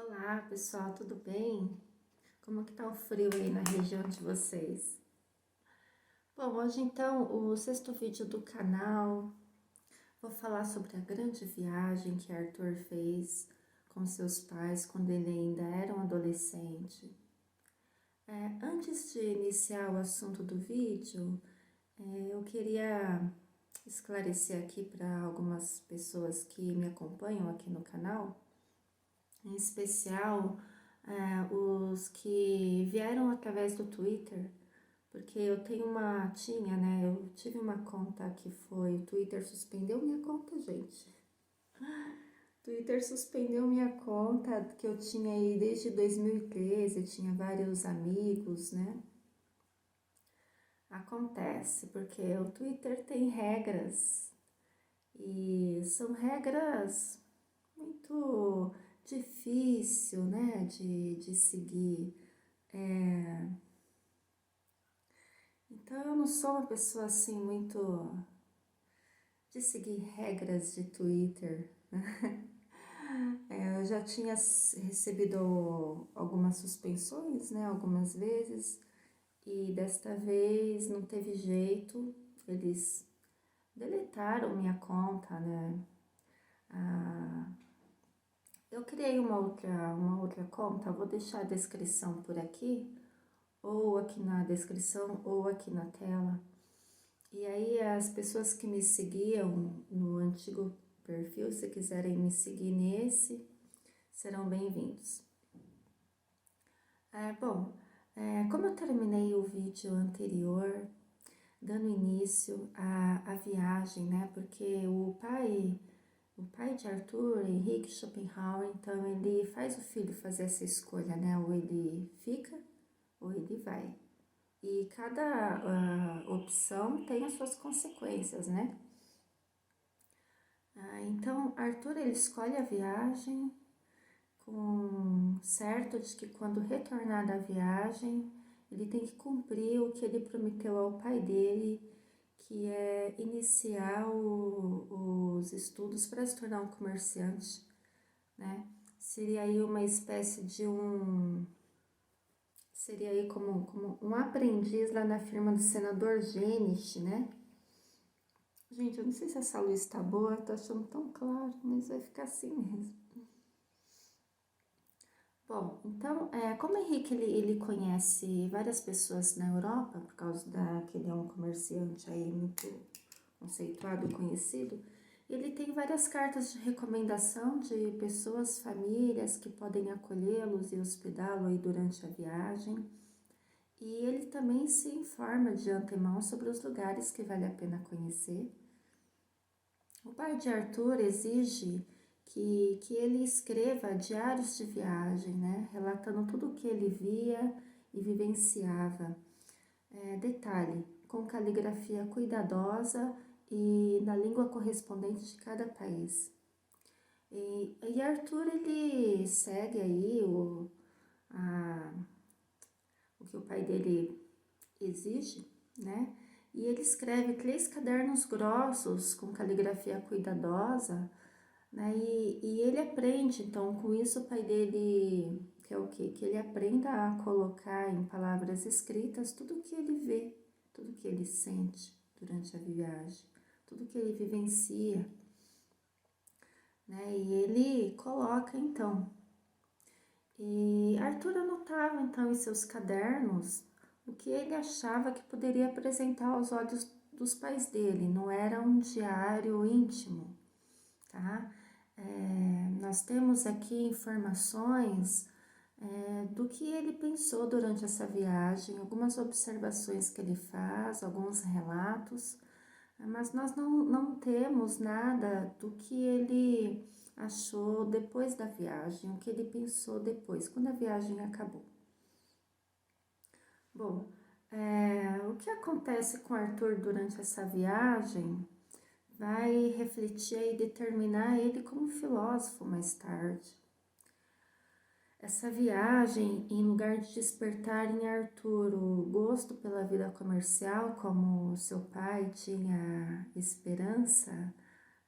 Olá pessoal, tudo bem? Como que tá o frio aí na região de vocês? Bom, hoje então o sexto vídeo do canal, vou falar sobre a grande viagem que Arthur fez com seus pais quando ele ainda era um adolescente. Antes de iniciar o assunto do vídeo, eu queria esclarecer aqui para algumas pessoas que me acompanham aqui no canal, em especial os que vieram através do Twitter, porque eu tive uma conta que foi, o Twitter suspendeu minha conta, gente. O Twitter suspendeu minha conta que eu tinha aí desde 2013, tinha vários amigos, né? Acontece, porque o Twitter tem regras e são regras muito difícil, né, de seguir. Então eu não sou uma pessoa assim muito de seguir regras de Twitter. Eu já tinha recebido algumas suspensões, né, algumas vezes, e desta vez não teve jeito, eles deletaram minha conta, né. Eu criei uma outra conta, vou deixar a descrição por aqui, ou aqui na descrição, ou aqui na tela. E aí as pessoas que me seguiam no antigo perfil, se quiserem me seguir nesse, serão bem-vindos. Como eu terminei o vídeo anterior, dando início à viagem, né? Porque o pai de Arthur, Henrique Schopenhauer, então ele faz o filho fazer essa escolha, né? Ou ele fica, ou ele vai. E cada opção tem as suas consequências, né? Então, Arthur, ele escolhe a viagem com certo de que quando retornar da viagem, ele tem que cumprir o que ele prometeu ao pai dele, que é iniciar os estudos para se tornar um comerciante, né? Seria aí uma espécie de seria aí como um aprendiz lá na firma do senador Genicht, né? Gente, eu não sei se essa luz está boa, tô achando tão claro, mas vai ficar assim mesmo. Bom, então, como o Henrique ele conhece várias pessoas na Europa, por causa que ele é um comerciante aí muito conceituado e conhecido, ele tem várias cartas de recomendação de pessoas, famílias que podem acolhê-los e hospedá-lo aí durante a viagem. E ele também se informa de antemão sobre os lugares que vale a pena conhecer. O pai de Arthur exige que ele escreva diários de viagem, né? Relatando tudo o que ele via e vivenciava. Detalhe, com caligrafia cuidadosa e na língua correspondente de cada país. E Arthur, ele segue aí o que o pai dele exige, né? E ele escreve 3 cadernos grossos com caligrafia cuidadosa, né? E ele aprende, então, com isso o pai dele quer o quê? Que ele aprenda a colocar em palavras escritas tudo que ele vê, tudo que ele sente durante a viagem, tudo que ele vivencia, né? E ele coloca, então. E Arthur anotava, então, em seus cadernos o que ele achava que poderia apresentar aos olhos dos pais dele, não era um diário íntimo, tá? Nós temos aqui informações do que ele pensou durante essa viagem, algumas observações que ele faz, alguns relatos, mas nós não temos nada do que ele achou depois da viagem, o que ele pensou depois, quando a viagem acabou. Bom, o que acontece com Arthur durante essa viagem vai refletir e determinar ele como filósofo mais tarde. Essa viagem, em lugar de despertar em Arthur o gosto pela vida comercial, como seu pai tinha esperança,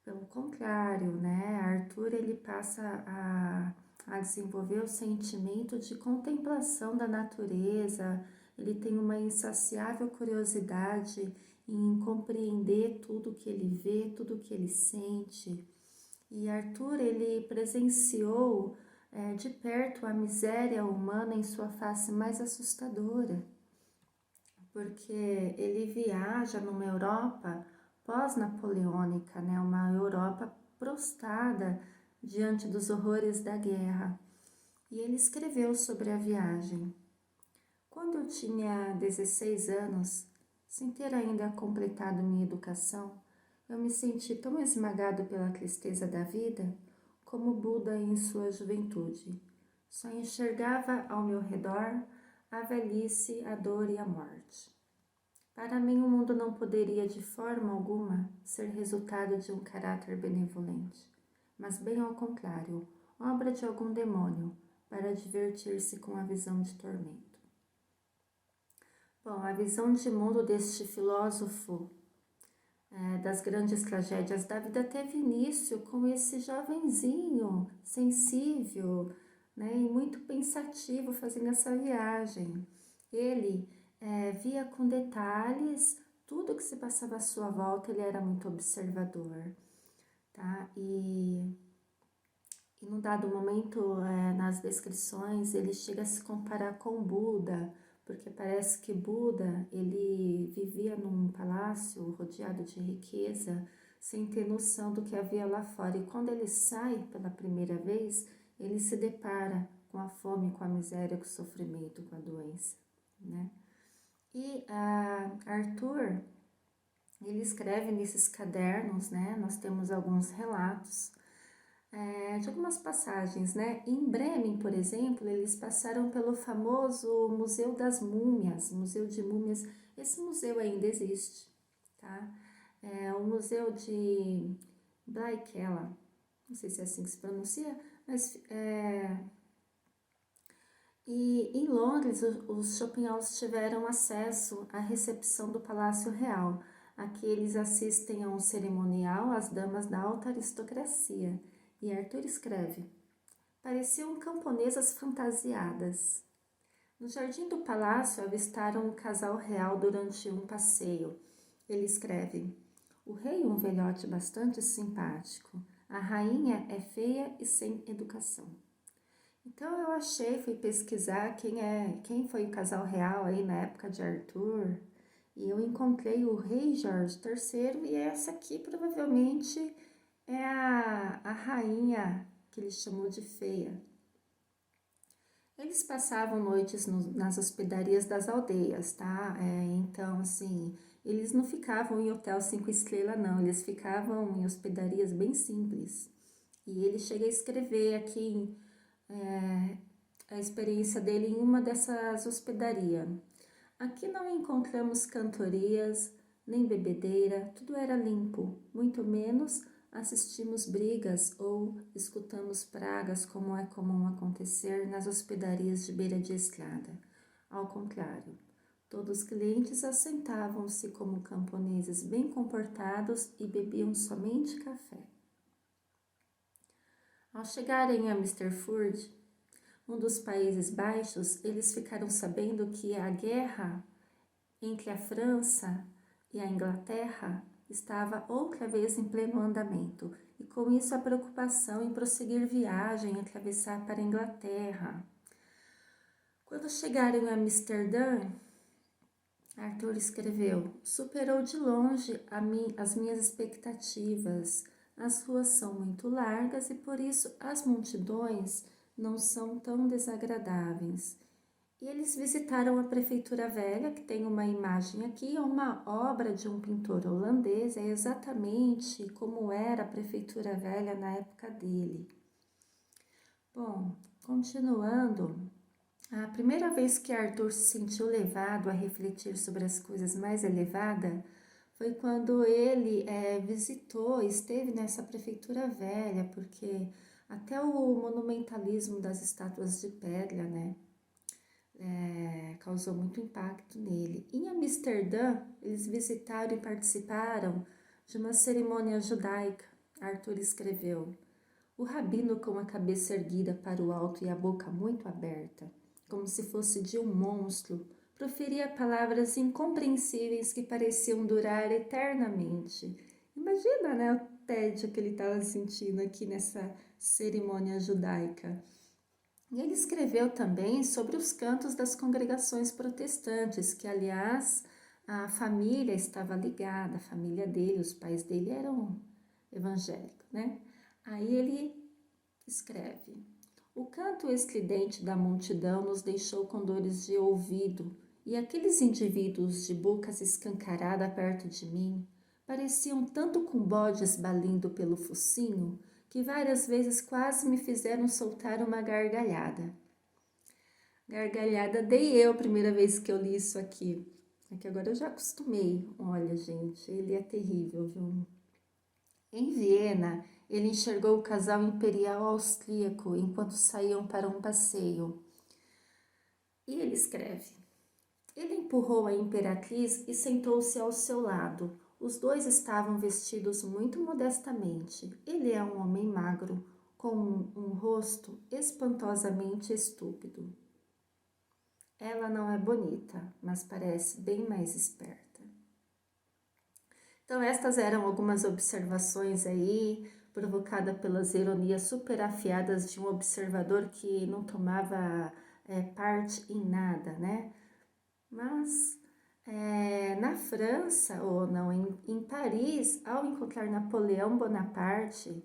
pelo contrário, né? Arthur ele passa a desenvolver o sentimento de contemplação da natureza, ele tem uma insaciável curiosidade em compreender tudo que ele vê, tudo que ele sente. E Arthur, ele presenciou de perto a miséria humana em sua face mais assustadora, porque ele viaja numa Europa pós-napoleônica, né? Uma Europa prostrada diante dos horrores da guerra. E ele escreveu sobre a viagem. Quando eu tinha 16 anos, sem ter ainda completado minha educação, eu me senti tão esmagado pela tristeza da vida como Buda em sua juventude. Só enxergava ao meu redor a velhice, a dor e a morte. Para mim, o mundo não poderia de forma alguma ser resultado de um caráter benevolente, mas bem ao contrário, obra de algum demônio, para divertir-se com a visão de tormento. Bom, a visão de mundo deste filósofo das grandes tragédias da vida teve início com esse jovenzinho sensível, né, e muito pensativo fazendo essa viagem. Ele via com detalhes tudo que se passava à sua volta, ele era muito observador, tá? E num dado momento, nas descrições, ele chega a se comparar com Buda, porque parece que Buda, ele vivia num palácio rodeado de riqueza, sem ter noção do que havia lá fora. E quando ele sai pela primeira vez, ele se depara com a fome, com a miséria, com o sofrimento, com a doença, né? E Arthur, ele escreve nesses cadernos, né? Nós temos alguns relatos de algumas passagens, né? Em Bremen, por exemplo, eles passaram pelo famoso Museu das Múmias, Museu de Múmias. Esse museu ainda existe, tá? O Museu de Blaikela, não sei se é assim que se pronuncia, mas e em Londres, os shopping halls tiveram acesso à recepção do Palácio Real. Aqui eles assistem a um cerimonial às damas da alta aristocracia. E Arthur escreve: pareciam camponesas fantasiadas. No jardim do palácio avistaram um casal real durante um passeio. Ele escreve: o rei um velhote bastante simpático. A rainha é feia e sem educação. Então eu fui pesquisar quem foi o casal real aí na época de Arthur, e eu encontrei o rei Jorge III, e essa aqui provavelmente é a rainha que ele chamou de feia. Eles passavam noites nas hospedarias das aldeias, tá? Então, assim, eles não ficavam em hotel 5 estrelas, não. Eles ficavam em hospedarias bem simples. E ele chega a escrever aqui a experiência dele em uma dessas hospedarias. Aqui não encontramos cantorias, nem bebedeira, tudo era limpo, muito menos assistimos brigas ou escutamos pragas como é comum acontecer nas hospedarias de beira de estrada. Ao contrário, todos os clientes assentavam-se como camponeses bem comportados e bebiam somente café. Ao chegarem a Misterford, um dos Países Baixos, eles ficaram sabendo que a guerra entre a França e a Inglaterra estava outra vez em pleno andamento, e com isso a preocupação em prosseguir viagem e atravessar para a Inglaterra. Quando chegaram a Amsterdã, Arthur escreveu: superou de longe as minhas expectativas. As ruas são muito largas e por isso as multidões não são tão desagradáveis. E eles visitaram a Prefeitura Velha, que tem uma imagem aqui, é uma obra de um pintor holandês, é exatamente como era a Prefeitura Velha na época dele. Bom, continuando, a primeira vez que Arthur se sentiu levado a refletir sobre as coisas mais elevadas foi quando ele esteve nessa Prefeitura Velha, porque até o monumentalismo das estátuas de pedra, né? Causou muito impacto nele. Em Amsterdã, eles visitaram e participaram de uma cerimônia judaica. Arthur escreveu: O rabino, com a cabeça erguida para o alto e a boca muito aberta, como se fosse de um monstro, proferia palavras incompreensíveis que pareciam durar eternamente. Imagina, né, o tédio que ele estava sentindo aqui nessa cerimônia judaica. E ele escreveu também sobre os cantos das congregações protestantes, que, aliás, a família estava ligada, a família dele, os pais dele eram evangélicos, né? Aí ele escreve: o canto estridente da multidão nos deixou com dores de ouvido, e aqueles indivíduos de bocas escancarada perto de mim pareciam tanto com bodes balindo pelo focinho que várias vezes quase me fizeram soltar uma gargalhada. Gargalhada dei eu a primeira vez que eu li isso aqui. É que agora eu já acostumei. Olha, gente, ele é terrível, viu? Em Viena, ele enxergou o casal imperial austríaco enquanto saíam para um passeio. E ele escreve: ele empurrou a imperatriz e sentou-se ao seu lado. Os dois estavam vestidos muito modestamente. Ele é um homem magro, com um rosto espantosamente estúpido. Ela não é bonita, mas parece bem mais esperta. Então, estas eram algumas observações aí, provocada pelas ironias super afiadas de um observador que não tomava parte em nada, né? Mas na França, ou não, em Paris, ao encontrar Napoleão Bonaparte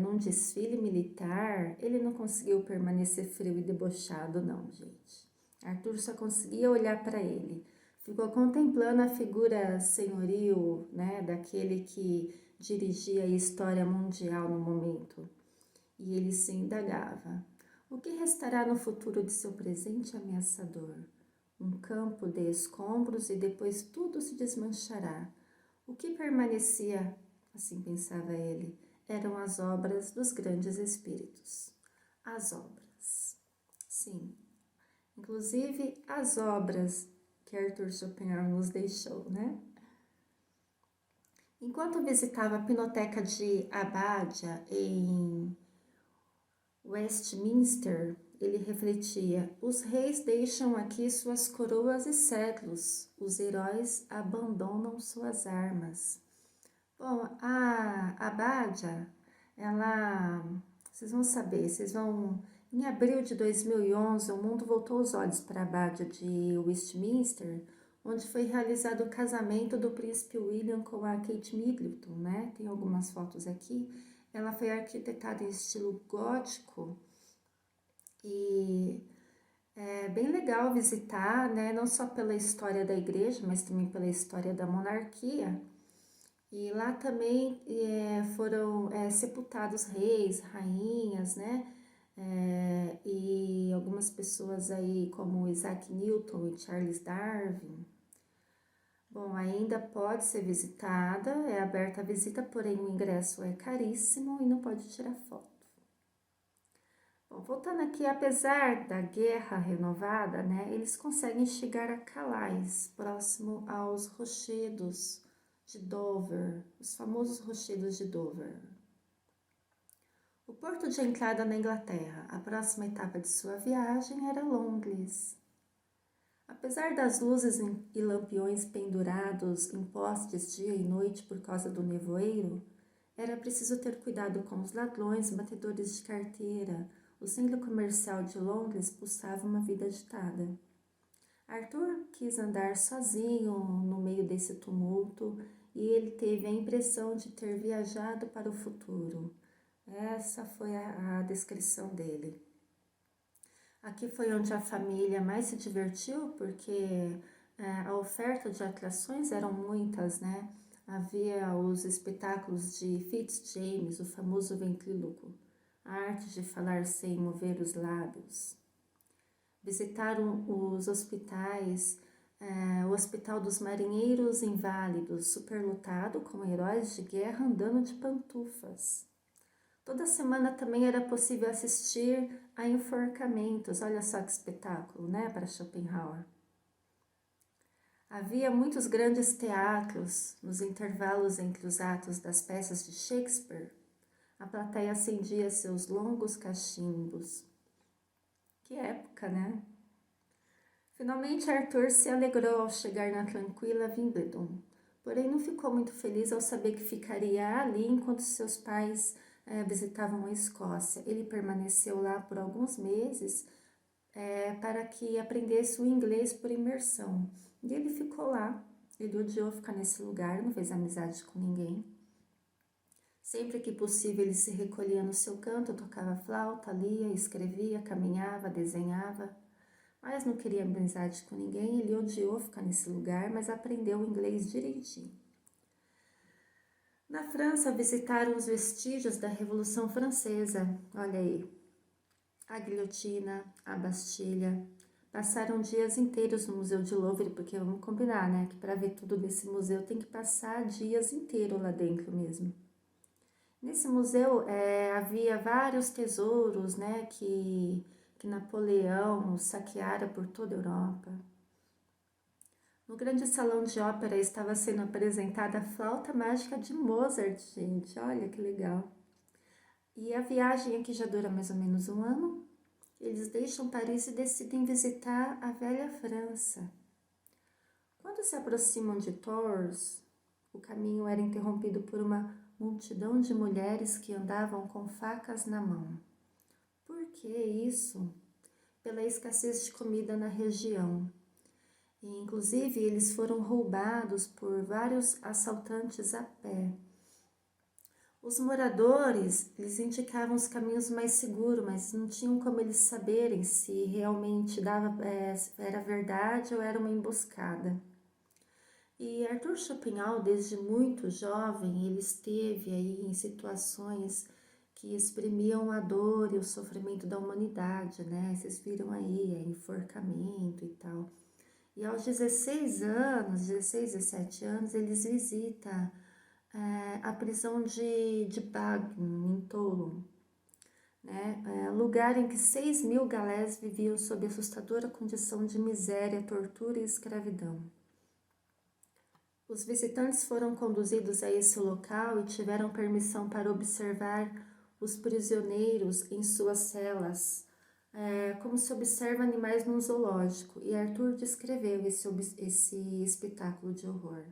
num desfile militar, ele não conseguiu permanecer frio e debochado, não, gente. Arthur só conseguia olhar para ele. Ficou contemplando a figura senhoril, né, daquele que dirigia a história mundial no momento. E ele se indagava: o que restará no futuro de seu presente ameaçador? Um campo de escombros e depois tudo se desmanchará. O que permanecia, assim pensava ele, eram as obras dos grandes espíritos. As obras. Sim, inclusive as obras que Arthur Schopenhauer nos deixou, né? Enquanto visitava a Pinacoteca de Abadia em Westminster, ele refletia: os reis deixam aqui suas coroas e séculos, os heróis abandonam suas armas. Bom, a Abadia, ela, vocês vão saber, em abril de 2011, o mundo voltou os olhos para a Abadia de Westminster, onde foi realizado o casamento do príncipe William com a Kate Middleton, né? Tem algumas fotos aqui. Ela foi arquitetada em estilo gótico e é bem legal visitar, né? Não só pela história da igreja, mas também pela história da monarquia. E lá também foram sepultados reis, rainhas, né? E algumas pessoas aí como Isaac Newton e Charles Darwin. Bom, ainda pode ser visitada, é aberta a visita, porém o ingresso é caríssimo e não pode tirar foto. Bom, voltando aqui, apesar da guerra renovada, né, eles conseguem chegar a Calais, próximo aos rochedos de Dover, os famosos rochedos de Dover. O porto de entrada na Inglaterra, a próxima etapa de sua viagem era Londres. Apesar das luzes e lampiões pendurados em postes dia e noite por causa do nevoeiro, era preciso ter cuidado com os ladrões, batedores de carteira. O centro comercial de Londres pulsava uma vida agitada. Arthur quis andar sozinho no meio desse tumulto e ele teve a impressão de ter viajado para o futuro. Essa foi a descrição dele. Aqui foi onde a família mais se divertiu, porque a oferta de atrações eram muitas, né? Havia os espetáculos de Fitzjames, o famoso ventríloco, a arte de falar sem mover os lábios. Visitaram os hospitais, o Hospital dos Marinheiros Inválidos, superlotado com heróis de guerra andando de pantufas. Toda semana também era possível assistir a enforcamentos. Olha só que espetáculo, né, para Schopenhauer. Havia muitos grandes teatros nos intervalos entre os atos das peças de Shakespeare. A plateia acendia seus longos cachimbos. Que época, né? Finalmente Arthur se alegrou ao chegar na tranquila Wimbledon, porém não ficou muito feliz ao saber que ficaria ali enquanto seus pais visitavam a Escócia. Ele permaneceu lá por alguns meses para que aprendesse o inglês por imersão. E ele ficou lá. Ele odiou ficar nesse lugar, não fez amizade com ninguém. Sempre que possível ele se recolhia no seu canto, tocava flauta, lia, escrevia, caminhava, desenhava. Mas não queria amizade com ninguém, ele odiou ficar nesse lugar, mas aprendeu o inglês direitinho. Na França, visitaram os vestígios da Revolução Francesa, olha aí, a guilhotina, a Bastilha. Passaram dias inteiros no Museu de Louvre, porque vamos combinar, né, que para ver tudo desse museu tem que passar dias inteiros lá dentro mesmo. Nesse museu havia vários tesouros, né, que Napoleão saqueara por toda a Europa. No grande salão de ópera estava sendo apresentada a flauta mágica de Mozart, gente, olha que legal. E a viagem aqui já dura mais ou menos um ano. Eles deixam Paris e decidem visitar a velha França. Quando se aproximam de Tours, o caminho era interrompido por uma multidão de mulheres que andavam com facas na mão. Por que isso? Pela escassez de comida na região. E, inclusive, eles foram roubados por vários assaltantes a pé. Os moradores, eles indicavam os caminhos mais seguros, mas não tinham como eles saberem se realmente era verdade ou era uma emboscada. E Arthur Schopenhauer, desde muito jovem, ele esteve aí em situações que exprimiam a dor e o sofrimento da humanidade, né? Vocês viram aí, enforcamento e tal. E aos 16 anos, 16, 17 anos, eles visitam a prisão de Bagnum, em Toulon, né? Lugar em que 6.000 galés viviam sob assustadora condição de miséria, tortura e escravidão. Os visitantes foram conduzidos a esse local e tiveram permissão para observar os prisioneiros em suas celas, como se observa animais num zoológico, e Arthur descreveu esse espetáculo de horror.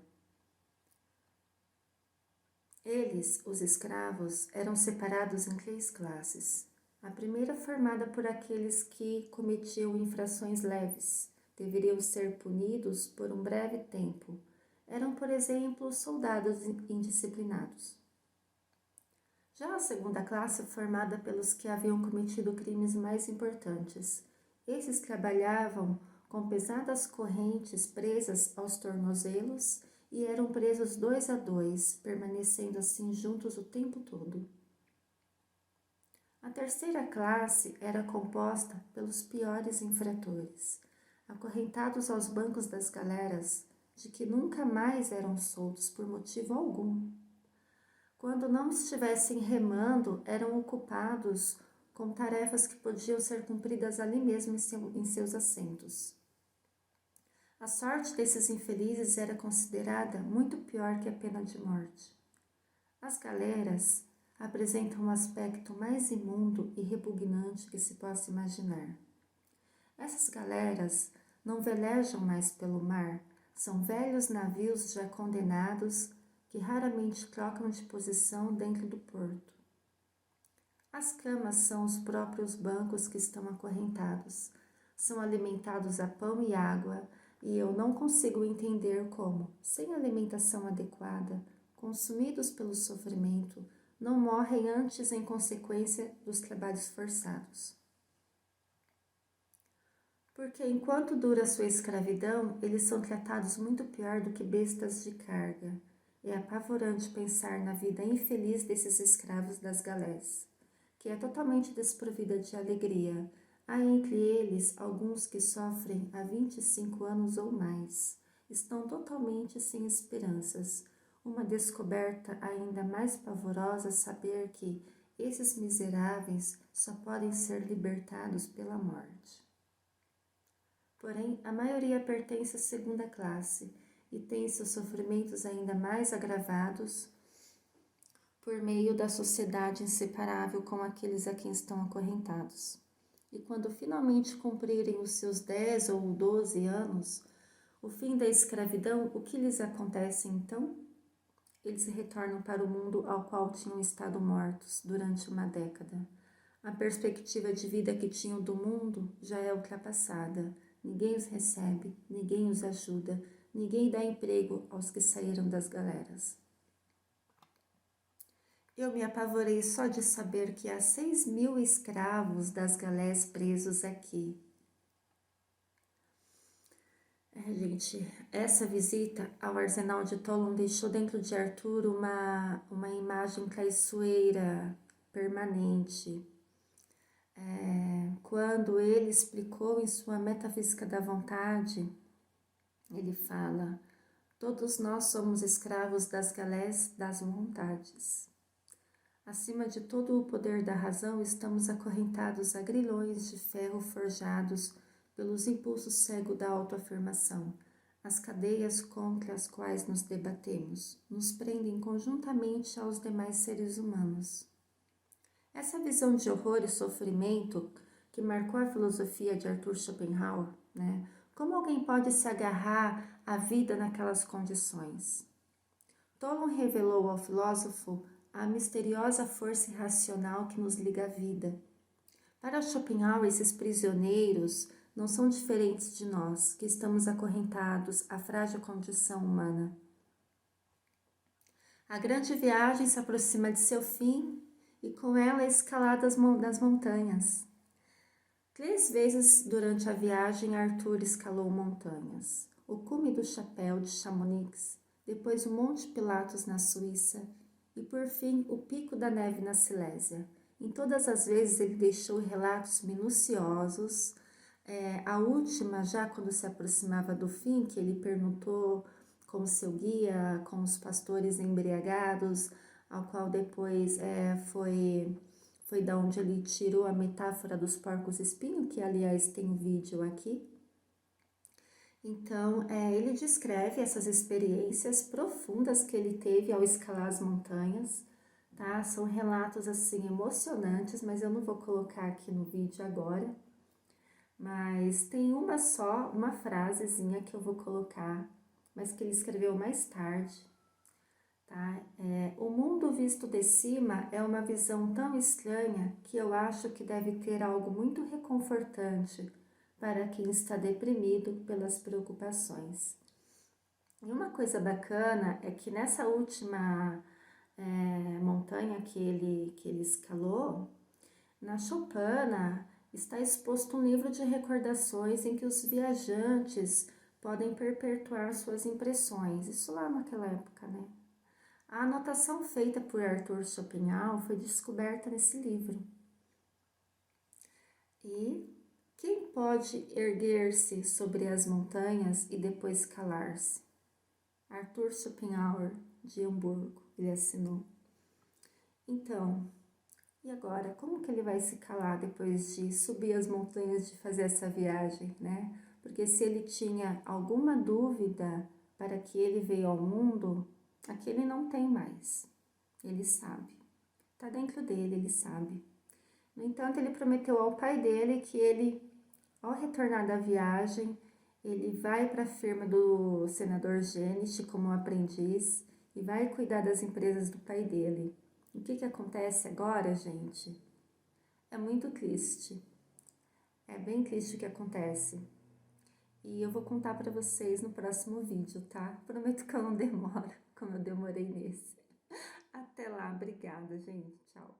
Eles, os escravos, eram separados em 3 classes. A primeira formada por aqueles que cometiam infrações leves, deveriam ser punidos por um breve tempo. Eram, por exemplo, soldados indisciplinados. Já a segunda classe, formada pelos que haviam cometido crimes mais importantes. Esses trabalhavam com pesadas correntes presas aos tornozelos e eram presos 2 a 2, permanecendo assim juntos o tempo todo. A terceira classe era composta pelos piores infratores, acorrentados aos bancos das galeras, de que nunca mais eram soltos por motivo algum. Quando não estivessem remando, eram ocupados com tarefas que podiam ser cumpridas ali mesmo em seus assentos. A sorte desses infelizes era considerada muito pior que a pena de morte. As galeras apresentam um aspecto mais imundo e repugnante que se possa imaginar. Essas galeras não velejam mais pelo mar, são velhos navios já condenados que raramente trocam de posição dentro do porto. As camas são os próprios bancos que estão acorrentados, são alimentados a pão e água, e eu não consigo entender como, sem alimentação adequada, consumidos pelo sofrimento, não morrem antes em consequência dos trabalhos forçados. Porque enquanto dura sua escravidão, eles são tratados muito pior do que bestas de carga. É apavorante pensar na vida infeliz desses escravos das galés, que é totalmente desprovida de alegria. Há entre eles alguns que sofrem há 25 anos ou mais. Estão totalmente sem esperanças. Uma descoberta ainda mais pavorosa saber que esses miseráveis só podem ser libertados pela morte. Porém, a maioria pertence à segunda classe e tem seus sofrimentos ainda mais agravados por meio da sociedade inseparável com aqueles a quem estão acorrentados. E quando finalmente cumprirem os seus 10 ou 12 anos, o fim da escravidão, o que lhes acontece então? Eles retornam para o mundo ao qual tinham estado mortos durante uma década. A perspectiva de vida que tinham do mundo já é ultrapassada. Ninguém os recebe, ninguém os ajuda, ninguém dá emprego aos que saíram das galeras. Eu me apavorei só de saber que há 6.000 escravos das galés presos aqui. Gente, essa visita ao arsenal de Tolon deixou dentro de Arthur uma imagem traiçoeira permanente. Quando ele explicou em sua Metafísica da Vontade, ele fala: todos nós somos escravos das galés das vontades. Acima de todo o poder da razão, estamos acorrentados a grilhões de ferro forjados pelos impulsos cegos da autoafirmação. As cadeias contra as quais nos debatemos nos prendem conjuntamente aos demais seres humanos. Essa visão de horror e sofrimento que marcou a filosofia de Arthur Schopenhauer, né? Como alguém pode se agarrar à vida naquelas condições? Tolon revelou ao filósofo a misteriosa força irracional que nos liga à vida. Para Schopenhauer, esses prisioneiros não são diferentes de nós, que estamos acorrentados à frágil condição humana. A grande viagem se aproxima de seu fim e com ela a escalada das montanhas. 3 vezes durante a viagem, Arthur escalou montanhas. O cume do Chapéu de Chamonix, depois o Monte Pilatos na Suíça e, por fim, o Pico da Neve na Silésia. Em todas as vezes ele deixou relatos minuciosos. A última, já quando se aproximava do fim, que ele perguntou com seu guia, com os pastores embriagados, ao qual depois foi da onde ele tirou a metáfora dos porcos-espinho, que aliás tem um vídeo aqui. Então, ele descreve essas experiências profundas que ele teve ao escalar as montanhas, tá? São relatos, assim, emocionantes, mas eu não vou colocar aqui no vídeo agora. Mas tem uma frasezinha que eu vou colocar, mas que ele escreveu mais tarde, tá? O mundo visto de cima é uma visão tão estranha que eu acho que deve ter algo muito reconfortante para quem está deprimido pelas preocupações. E uma coisa bacana é que nessa última montanha que ele escalou, na choupana está exposto um livro de recordações em que os viajantes podem perpetuar suas impressões. Isso lá naquela época, né? A anotação feita por Arthur Schopenhauer foi descoberta nesse livro. E quem pode erguer-se sobre as montanhas e depois calar-se? Arthur Schopenhauer, de Hamburgo, ele assinou. Então, e agora, como que ele vai se calar depois de subir as montanhas, de fazer essa viagem, né? Porque se ele tinha alguma dúvida para que ele veio ao mundo, aqui ele não tem mais. Ele sabe. Está dentro dele, ele sabe. No entanto, ele prometeu ao pai dele que ele, ao retornar da viagem, ele vai para a firma do senador Genicht como aprendiz e vai cuidar das empresas do pai dele. O que acontece agora, gente? É muito triste. É bem triste o que acontece. E eu vou contar para vocês no próximo vídeo, tá? Prometo que eu não demoro, como eu demorei nesse. Até lá, obrigada, gente. Tchau.